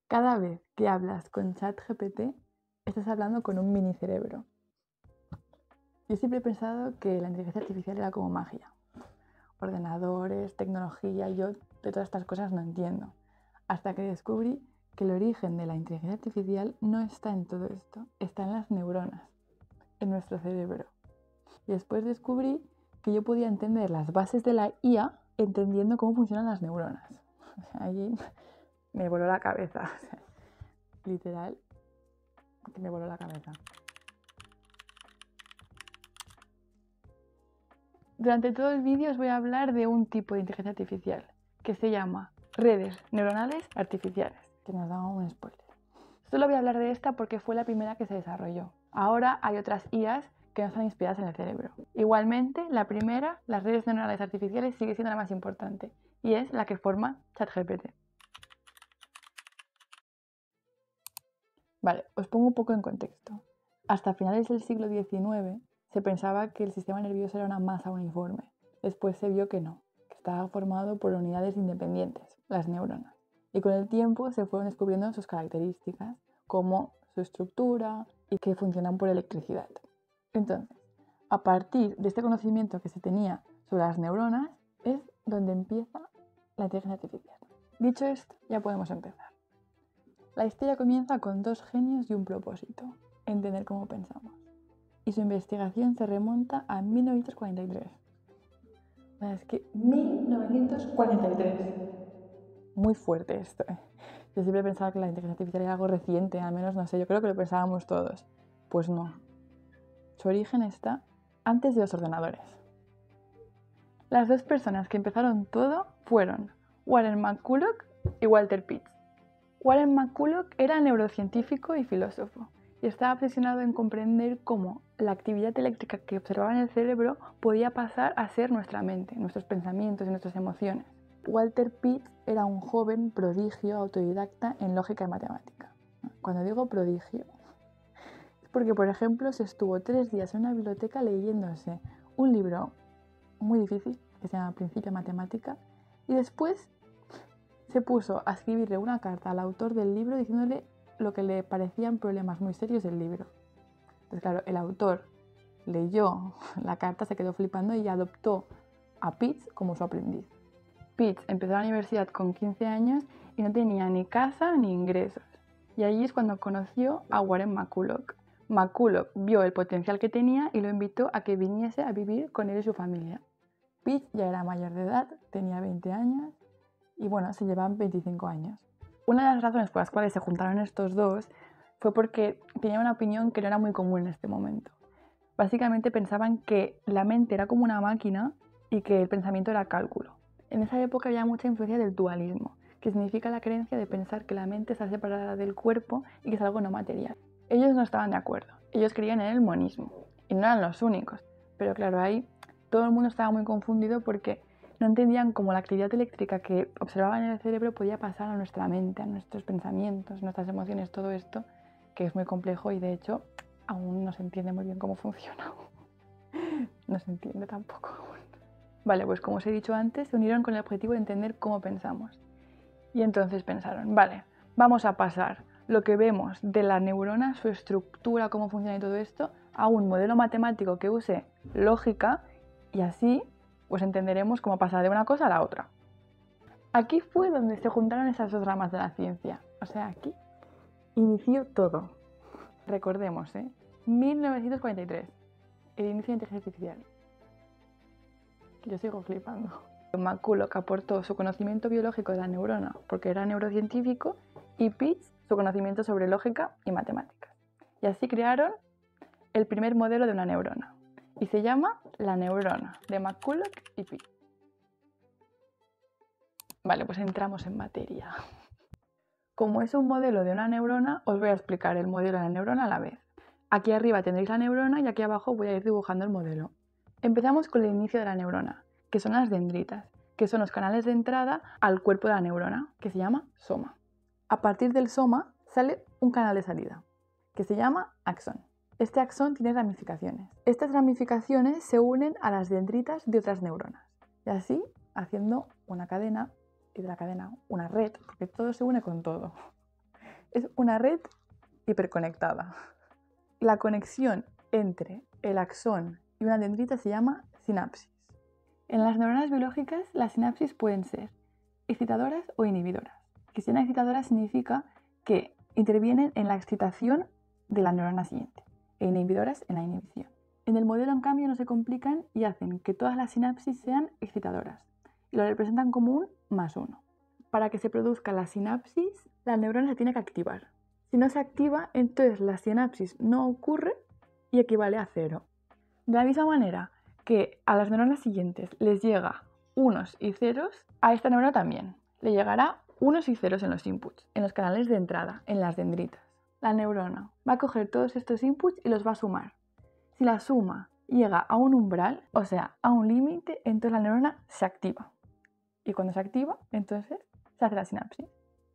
Cada vez que hablas con ChatGPT, estás hablando con un mini cerebro. Yo siempre he pensado que la inteligencia artificial era como magia. Ordenadores, tecnología, yo de todas estas cosas no entiendo. Hasta que descubrí que el origen de la inteligencia artificial no está en todo esto, está en las neuronas, en nuestro cerebro. Y después descubrí que yo podía entender las bases de la IA entendiendo cómo funcionan las neuronas. O sea, allí me voló la cabeza. O sea, literal, que me voló la cabeza. Durante todo el vídeo os voy a hablar de un tipo de inteligencia artificial que se llama redes neuronales artificiales, que nos da un spoiler. Solo voy a hablar de esta porque fue la primera que se desarrolló. Ahora hay otras IAs que no están inspiradas en el cerebro. Igualmente, la primera, las redes neuronales artificiales, sigue siendo la más importante y es la que forma ChatGPT. Vale, os pongo un poco en contexto. Hasta finales del siglo XIX se pensaba que el sistema nervioso era una masa uniforme. Después se vio que no, que estaba formado por unidades independientes, las neuronas. Y con el tiempo se fueron descubriendo sus características, como su estructura y que funcionan por electricidad. Entonces, a partir de este conocimiento que se tenía sobre las neuronas, es donde empieza la inteligencia artificial. Dicho esto, ya podemos empezar. La historia comienza con dos genios y un propósito, entender cómo pensamos. Y su investigación se remonta a 1943. Es que 1943. Muy fuerte esto. Yo siempre pensaba que la inteligencia artificial era algo reciente, al menos no sé, yo creo que lo pensábamos todos. Pues no. Su origen está antes de los ordenadores. Las dos personas que empezaron todo fueron Warren McCulloch y Walter Pitts. Warren McCulloch era neurocientífico y filósofo, y estaba obsesionado en comprender cómo la actividad eléctrica que observaba en el cerebro podía pasar a ser nuestra mente, nuestros pensamientos y nuestras emociones. Walter Pitts era un joven prodigio autodidacta en lógica y matemática. Cuando digo prodigio, es porque, por ejemplo, se estuvo 3 días en una biblioteca leyéndose un libro muy difícil, que se llama Principia Matemática, y después se puso a escribirle una carta al autor del libro diciéndole lo que le parecían problemas muy serios del libro. Entonces, claro, el autor leyó la carta, se quedó flipando y adoptó a Pitts como su aprendiz. Pitts empezó la universidad con 15 años y no tenía ni casa ni ingresos. Y allí es cuando conoció a Warren McCulloch. McCulloch vio el potencial que tenía y lo invitó a que viniese a vivir con él y su familia. Pitts ya era mayor de edad, tenía 20 años y bueno, se llevan 25 años. Una de las razones por las cuales se juntaron estos dos fue porque tenían una opinión que no era muy común en este momento. Básicamente pensaban que la mente era como una máquina y que el pensamiento era cálculo. En esa época había mucha influencia del dualismo, que significa la creencia de pensar que la mente está separada del cuerpo y que es algo no material. Ellos no estaban de acuerdo, ellos creían en el monismo, y no eran los únicos, pero claro, ahí todo el mundo estaba muy confundido porque no entendían cómo la actividad eléctrica que observaban en el cerebro podía pasar a nuestra mente, a nuestros pensamientos, nuestras emociones, todo esto, que es muy complejo y de hecho aún no se entiende muy bien cómo funciona. No se entiende tampoco aún. Vale, pues como os he dicho antes, se unieron con el objetivo de entender cómo pensamos. Y entonces pensaron, vale, vamos a pasar lo que vemos de la neurona, su estructura, cómo funciona y todo esto, a un modelo matemático que use lógica y así pues entenderemos cómo pasa de una cosa a la otra. Aquí fue donde se juntaron esas dos ramas de la ciencia. O sea, aquí inició todo. Recordemos, 1943, el inicio de la inteligencia artificial. Yo sigo flipando. McCulloch aportó su conocimiento biológico de la neurona porque era neurocientífico y Pitts su conocimiento sobre lógica y matemáticas. Y así crearon el primer modelo de una neurona. Y se llama la neurona de McCulloch y Pitts. Vale, pues entramos en materia. Como es un modelo de una neurona, os voy a explicar el modelo de la neurona a la vez. Aquí arriba tendréis la neurona y aquí abajo voy a ir dibujando el modelo. Empezamos con el inicio de la neurona, que son las dendritas, que son los canales de entrada al cuerpo de la neurona, que se llama soma. A partir del soma sale un canal de salida, que se llama axón. Este axón tiene ramificaciones. Estas ramificaciones se unen a las dendritas de otras neuronas, y así haciendo una cadena, y de la cadena una red, porque todo se une con todo. Es una red hiperconectada. La conexión entre el axón y una dendrita se llama sinapsis. En las neuronas biológicas, las sinapsis pueden ser excitadoras o inhibidoras. Que sean excitadoras significa que intervienen en la excitación de la neurona siguiente e inhibidoras en la inhibición. En el modelo, en cambio, no se complican y hacen que todas las sinapsis sean excitadoras y lo representan como un +1. Para que se produzca la sinapsis, la neurona se tiene que activar. Si no se activa, entonces la sinapsis no ocurre y equivale a 0. De la misma manera que a las neuronas siguientes les llega unos y ceros, a esta neurona también le llegará unos y ceros en los inputs, en los canales de entrada, en las dendritas. La neurona va a coger todos estos inputs y los va a sumar. Si la suma llega a un umbral, o sea, a un límite, entonces la neurona se activa. Y cuando se activa, entonces se hace la sinapsis.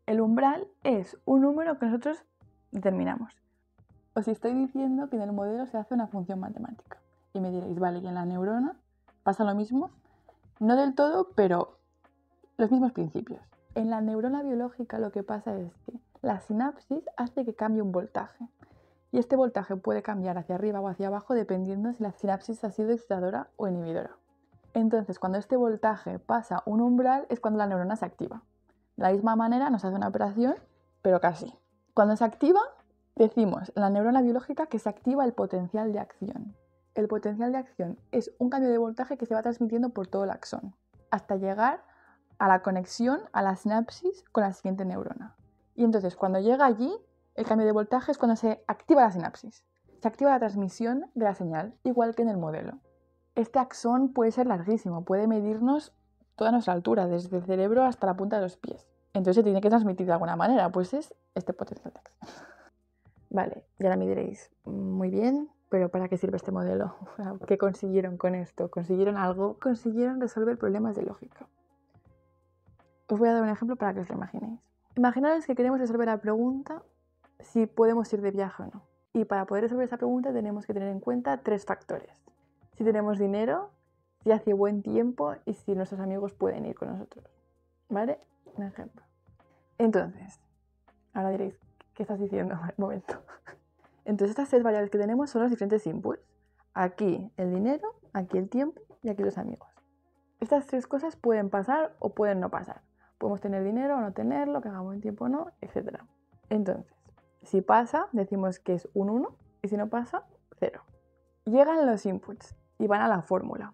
El umbral es un número que nosotros determinamos. Os estoy diciendo que en el modelo se hace una función matemática. Y me diréis, vale, ¿y en la neurona pasa lo mismo? No del todo, pero los mismos principios. En la neurona biológica lo que pasa es que la sinapsis hace que cambie un voltaje. Y este voltaje puede cambiar hacia arriba o hacia abajo dependiendo si la sinapsis ha sido excitadora o inhibidora. Entonces, cuando este voltaje pasa un umbral es cuando la neurona se activa. De la misma manera nos hace una operación, pero casi. Cuando se activa, decimos en la neurona biológica que se activa el potencial de acción. El potencial de acción es un cambio de voltaje que se va transmitiendo por todo el axón, hasta llegar a la conexión, a la sinapsis con la siguiente neurona. Y entonces, cuando llega allí, el cambio de voltaje es cuando se activa la sinapsis. Se activa la transmisión de la señal, igual que en el modelo. Este axón puede ser larguísimo, puede medirnos toda nuestra altura, desde el cerebro hasta la punta de los pies. Entonces se tiene que transmitir de alguna manera, pues es este potencial de acción. Vale, y ahora me diréis, muy bien, pero ¿para qué sirve este modelo? ¿Qué consiguieron con esto? ¿Consiguieron algo? Consiguieron resolver problemas de lógica. Os voy a dar un ejemplo para que os lo imaginéis. Imaginaos que queremos resolver la pregunta si podemos ir de viaje o no. Y para poder resolver esa pregunta tenemos que tener en cuenta 3 factores. Si tenemos dinero, si hace buen tiempo y si nuestros amigos pueden ir con nosotros. ¿Vale? Un ejemplo. Entonces, ahora diréis, ¿qué estás diciendo? Un momento. Entonces, estas 3 variables que tenemos son los diferentes inputs. Aquí el dinero, aquí el tiempo y aquí los amigos. Estas 3 cosas pueden pasar o pueden no pasar. Podemos tener dinero o no tenerlo, que haga buen tiempo o no, etc. Entonces, si pasa, decimos que es un 1 y si no pasa, 0. Llegan los inputs y van a la fórmula.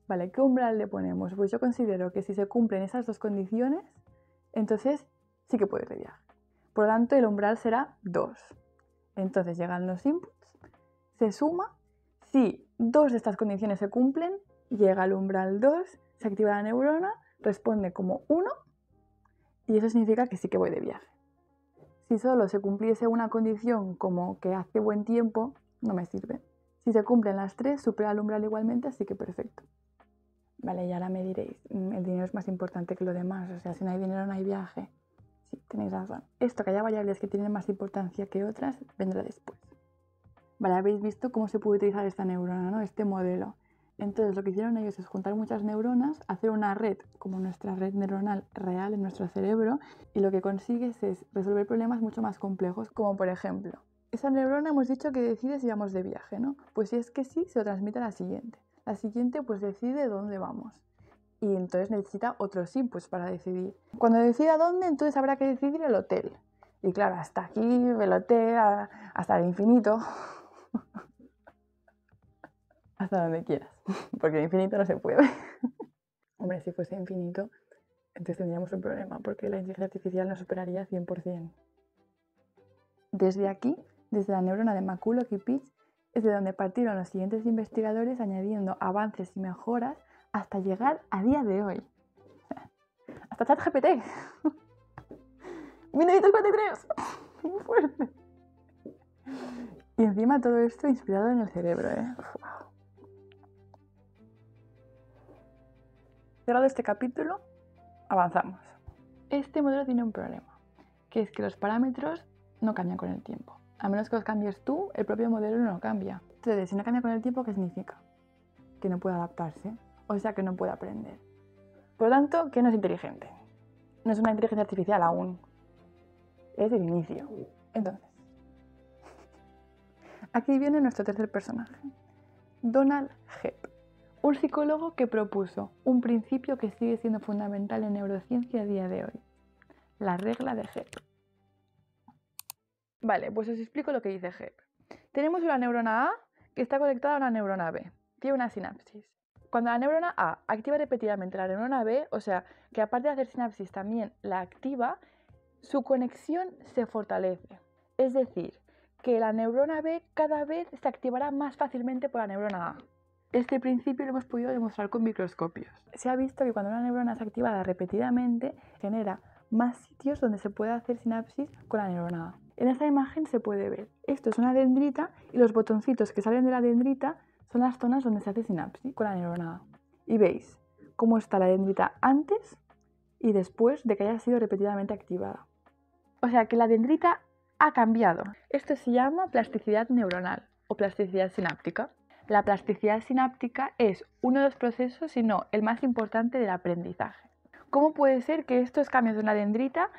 Vale, ¿qué umbral le ponemos? Pues yo considero que si se cumplen esas 2 condiciones, entonces sí que puede ir de viaje. Por lo tanto, el umbral será 2. Entonces llegan los inputs, se suma. Si 2 de estas condiciones se cumplen, llega al umbral 2, se activa la neurona, responde como 1 y eso significa que sí que voy de viaje. Si solo se cumpliese una condición como que hace buen tiempo, no me sirve. Si se cumplen las 3, supera el umbral igualmente, así que perfecto. Vale, y ahora me diréis, el dinero es más importante que lo demás, o sea, si no hay dinero no hay viaje. Sí, tenéis razón. Esto, que haya variables que tienen más importancia que otras, vendrá después. Vale, habéis visto cómo se puede utilizar esta neurona, ¿no? Este modelo. Entonces, lo que hicieron ellos es juntar muchas neuronas, hacer una red, como nuestra red neuronal real en nuestro cerebro, y lo que consigues es resolver problemas mucho más complejos, como por ejemplo, esa neurona hemos dicho que decide si vamos de viaje, ¿no? Pues si es que sí, se lo transmite a la siguiente. La siguiente pues decide dónde vamos. Y entonces necesita otros inputs para decidir. Cuando decida dónde, entonces habrá que decidir el hotel. Y claro, hasta aquí, el hotel, hasta el infinito. Hasta donde quieras. Porque el infinito no se puede. Hombre, si fuese infinito, entonces tendríamos un problema, porque la inteligencia artificial nos superaría 100%. Desde aquí, desde la neurona de McCulloch y Pitts, es de donde partieron los siguientes investigadores añadiendo avances y mejoras hasta llegar a día de hoy. Hasta ChatGPT. 1943. Muy fuerte. Y encima todo esto inspirado en el cerebro, ¿eh? Wow. Cerrado este capítulo, avanzamos. Este modelo tiene un problema, que es que los parámetros no cambian con el tiempo. A menos que los cambies tú, el propio modelo no cambia. Entonces, si no cambia con el tiempo, ¿qué significa? Que no puede adaptarse, o sea que no puede aprender. Por lo tanto, que no es inteligente. No es una inteligencia artificial aún. es el inicio. Entonces, aquí viene nuestro tercer personaje, Donald Hebb, un psicólogo que propuso un principio que sigue siendo fundamental en neurociencia a día de hoy, la regla de Hebb. Vale, pues os explico lo que dice Hebb. Tenemos una neurona A que está conectada a una neurona B, tiene una sinapsis. Cuando la neurona A activa repetidamente la neurona B, o sea, que aparte de hacer sinapsis también la activa, su conexión se fortalece. Es decir, que la neurona B cada vez se activará más fácilmente por la neurona A. Este principio lo hemos podido demostrar con microscopios. Se ha visto que cuando una neurona es activada repetidamente, genera más sitios donde se puede hacer sinapsis con la neurona A. En esta imagen se puede ver, esto es una dendrita y los botoncitos que salen de la dendrita son las zonas donde se hace sinapsis con la neurona A. Y veis cómo está la dendrita antes y después de que haya sido repetidamente activada. O sea que la dendrita ha cambiado. Esto se llama plasticidad neuronal o plasticidad sináptica. La plasticidad sináptica es uno de los procesos, si no el más importante del aprendizaje. ¿Cómo puede ser que estos cambios en la dendrita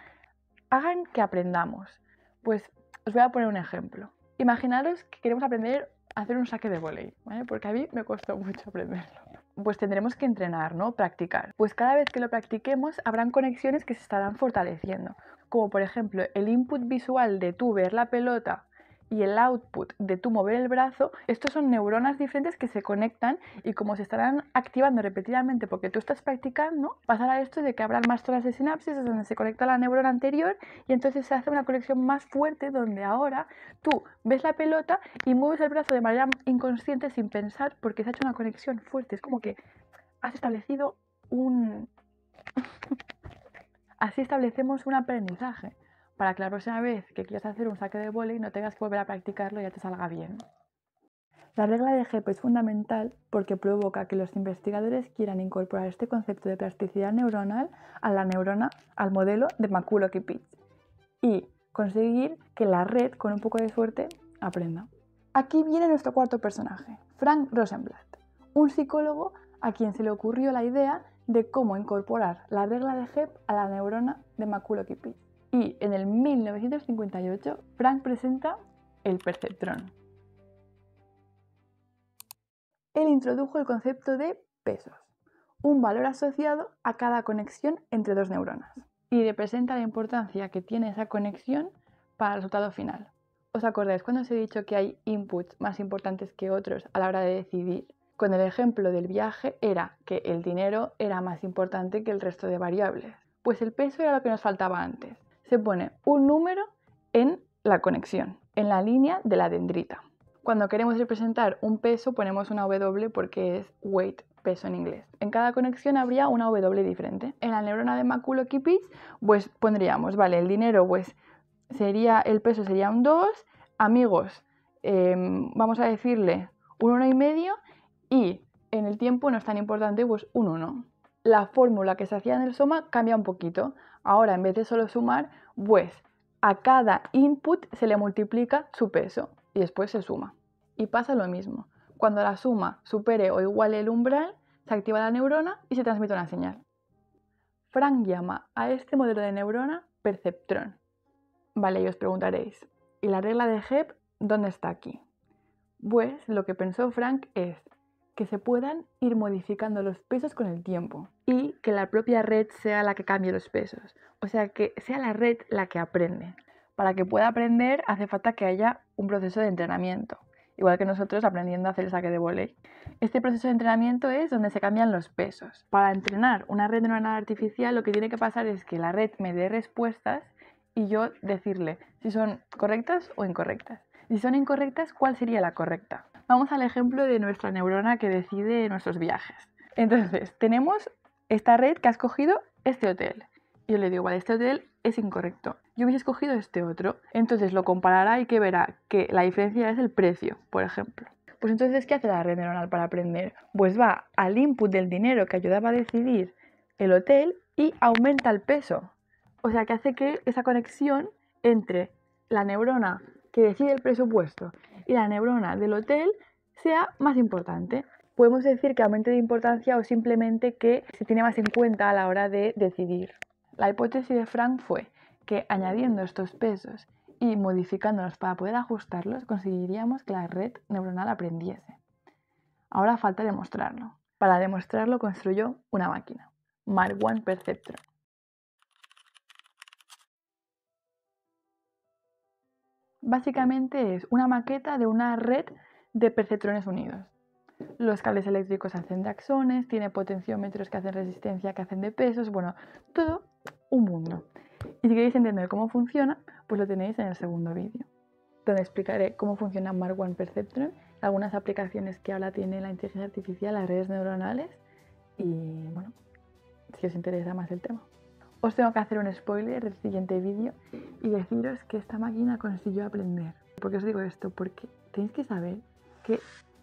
hagan que aprendamos? Pues os voy a poner un ejemplo. Imaginaros que queremos aprender a hacer un saque de vóley, ¿vale? Porque a mí me costó mucho aprenderlo. Pues tendremos que entrenar, ¿no? Practicar. Pues cada vez que lo practiquemos habrán conexiones que se estarán fortaleciendo. Como por ejemplo el input visual de tú ver la pelota y el output de tú mover el brazo, estos son neuronas diferentes que se conectan y como se estarán activando repetidamente porque tú estás practicando, pasará esto de que habrán más zonas de sinapsis donde se conecta la neurona anterior y entonces se hace una conexión más fuerte donde ahora tú ves la pelota y mueves el brazo de manera inconsciente sin pensar porque se ha hecho una conexión fuerte. Es como que has establecido Así establecemos un aprendizaje para que la próxima vez que quieras hacer un saque de vóley no tengas que volver a practicarlo y ya te salga bien. La regla de Hebb es fundamental porque provoca que los investigadores quieran incorporar este concepto de plasticidad neuronal a la neurona, al modelo de McCulloch-Pitts y conseguir que la red, con un poco de suerte, aprenda. Aquí viene nuestro cuarto personaje, Frank Rosenblatt, un psicólogo a quien se le ocurrió la idea de cómo incorporar la regla de Hebb a la neurona de McCulloch-Pitts. Y en el 1958, Frank presenta el perceptrón. Él introdujo el concepto de pesos, un valor asociado a cada conexión entre dos neuronas, y representa la importancia que tiene esa conexión para el resultado final. ¿Os acordáis cuando os he dicho que hay inputs más importantes que otros a la hora de decidir? Con el ejemplo del viaje era que el dinero era más importante que el resto de variables. Pues el peso era lo que nos faltaba antes. Se pone un número en la conexión, en la línea de la dendrita. Cuando queremos representar un peso ponemos una W porque es weight, peso en inglés. En cada conexión habría una W diferente. En la neurona de McCulloch-Pitts pues pondríamos, vale, el dinero pues el peso sería un 2, amigos, vamos a decirle un 1,5 y en el tiempo no es tan importante, pues un 1. La fórmula que se hacía en el soma cambia un poquito. Ahora, en vez de solo sumar, pues a cada input se le multiplica su peso y después se suma. Y pasa lo mismo. Cuando la suma supere o iguale el umbral, se activa la neurona y se transmite una señal. Frank llama a este modelo de neurona perceptrón. Vale, y os preguntaréis, ¿y la regla de Hebb dónde está aquí? Pues lo que pensó Frank es que se puedan ir modificando los pesos con el tiempo y que la propia red sea la que cambie los pesos. O sea, que sea la red la que aprende. Para que pueda aprender hace falta que haya un proceso de entrenamiento, igual que nosotros aprendiendo a hacer el saque de vóley. Este proceso de entrenamiento es donde se cambian los pesos. Para entrenar una red neuronal artificial lo que tiene que pasar es que la red me dé respuestas y yo decirle si son correctas o incorrectas. Si son incorrectas, ¿cuál sería la correcta? Vamos al ejemplo de nuestra neurona que decide nuestros viajes. Entonces, tenemos esta red que ha escogido este hotel. Yo le digo, vale, este hotel es incorrecto. Yo hubiese escogido este otro. Entonces lo comparará y que verá que la diferencia es el precio, por ejemplo. Pues entonces, ¿qué hace la red neuronal para aprender? Pues va al input del dinero que ayudaba a decidir el hotel y aumenta el peso. O sea, que hace que esa conexión entre la neurona que decide el presupuesto y la neurona del hotel sea más importante. Podemos decir que aumente de importancia o simplemente que se tiene más en cuenta a la hora de decidir. La hipótesis de Frank fue que añadiendo estos pesos y modificándolos para poder ajustarlos, conseguiríamos que la red neuronal aprendiese. Ahora falta demostrarlo. Para demostrarlo construyó una máquina, Mark I Perceptron. Básicamente es una maqueta de una red de perceptrones unidos. Los cables eléctricos hacen de axones, tiene potenciómetros que hacen resistencia, que hacen de pesos, bueno, todo un mundo. Y si queréis entender cómo funciona, pues lo tenéis en el segundo vídeo, donde explicaré cómo funciona Mark I Perceptron, algunas aplicaciones que ahora tiene la inteligencia artificial, las redes neuronales y, bueno, si os interesa más el tema. Os tengo que hacer un spoiler del siguiente vídeo y deciros que esta máquina consiguió aprender. ¿Por qué os digo esto? Porque tenéis que saber que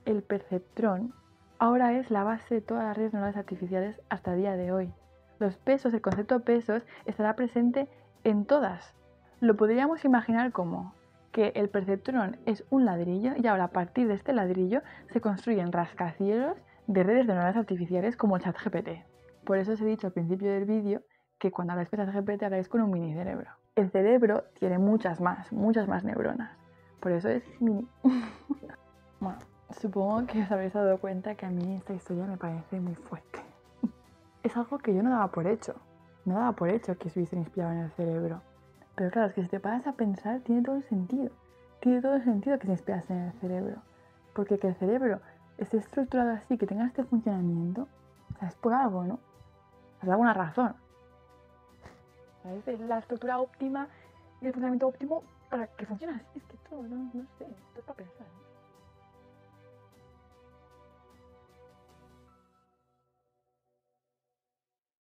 el perceptrón ahora es la base de todas las redes neuronales artificiales hasta el día de hoy. Los pesos, el concepto de pesos, estará presente en todas. Lo podríamos imaginar como que el perceptrón es un ladrillo y ahora a partir de este ladrillo se construyen rascacielos de redes neuronales artificiales como el ChatGPT. Por eso os he dicho al principio del vídeo que cuando habláis con ChatGPT habláis con un mini cerebro. El cerebro tiene muchas más neuronas. Por eso es mini. Bueno, supongo que os habéis dado cuenta que a mí esta historia me parece muy fuerte. Es algo que yo no daba por hecho. No daba por hecho que estuviese inspirado en el cerebro. Pero claro, es que si te paras a pensar, tiene todo el sentido. Tiene todo el sentido que se inspirase en el cerebro. Porque que el cerebro esté estructurado así, que tenga este funcionamiento, o sea, es por algo, ¿no? Por alguna razón. Es la estructura óptima y el funcionamiento óptimo para que funcione así. Es que todo, no sé, esto es para pensar.